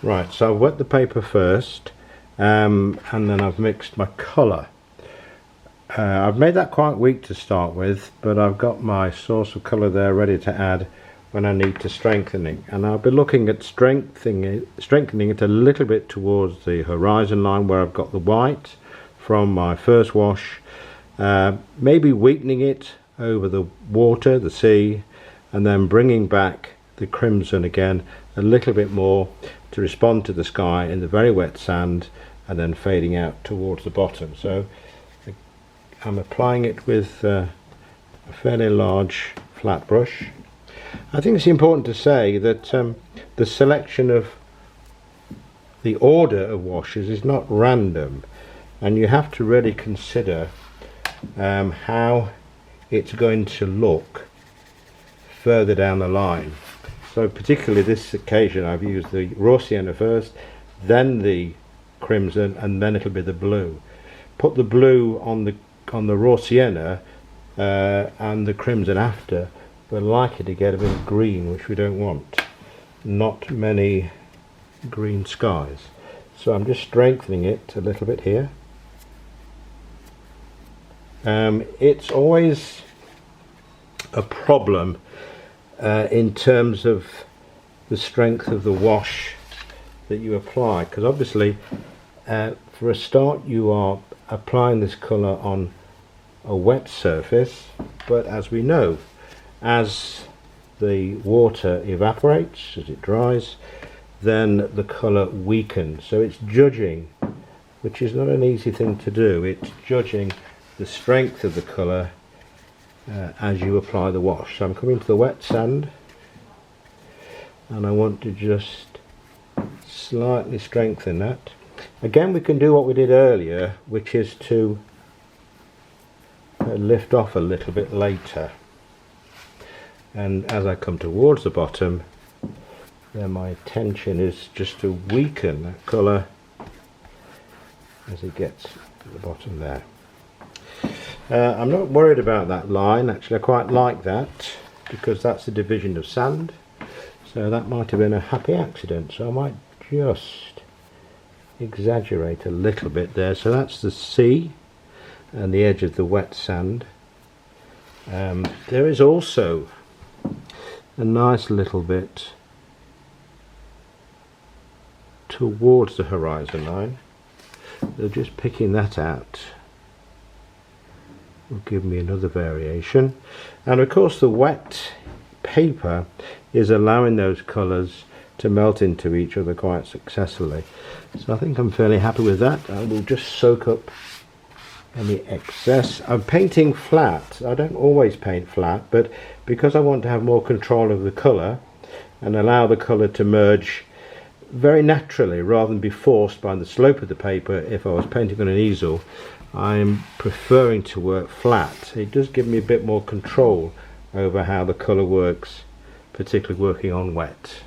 Right, so I've wet the paper first, and then I've mixed my colour. I've made that quite weak to start with, but I've got my source of colour there ready to add when I need to strengthen it. And I'll be looking at strengthening it a little bit towards the horizon line where I've got the white from my first wash, maybe weakening it over the water, the sea, and then bringing back the crimson again a little bit more to respond to the sky in the very wet sand, and then fading out towards the bottom. So I'm applying it with a fairly large flat brush. I think it's important to say that the selection of the order of washes is not random, and you have to really consider how it's going to look further down the line. So particularly this occasion I've used the raw sienna first, then the crimson, and then it'll be the blue. Put the blue on the raw sienna and the crimson after. We're likely to get a bit of green, which we don't want. Not many green skies. So I'm just strengthening it a little bit here. It's always a problem in terms of the strength of the wash that you apply, because obviously for a start you are applying this colour on a wet surface, but as we know, as the water evaporates, as it dries, then the colour weakens. So it's judging, which is not an easy thing to do. It's judging the strength of the colour as you apply the wash. So I'm coming to the wet sand, and I want to just slightly strengthen that. Again, we can do what we did earlier, which is to lift off a little bit later, and as I come towards the bottom, then my intention is just to weaken that colour as it gets to the bottom there. I'm not worried about that line. Actually, I quite like that, because that's the division of sand, so that might have been a happy accident. So I might just exaggerate a little bit there. So that's the sea and the edge of the wet sand. There is also a nice little bit towards the horizon line. So just picking that out will give me another variation. And of course the wet paper is allowing those colours to melt into each other quite successfully. So I think I'm fairly happy with that. I will just soak up any excess. I'm painting flat. I don't always paint flat, but because I want to have more control of the colour and allow the colour to merge very naturally rather than be forced by the slope of the paper if I was painting on an easel, I'm preferring to work flat. It does give me a bit more control over how the colour works, particularly working on wet.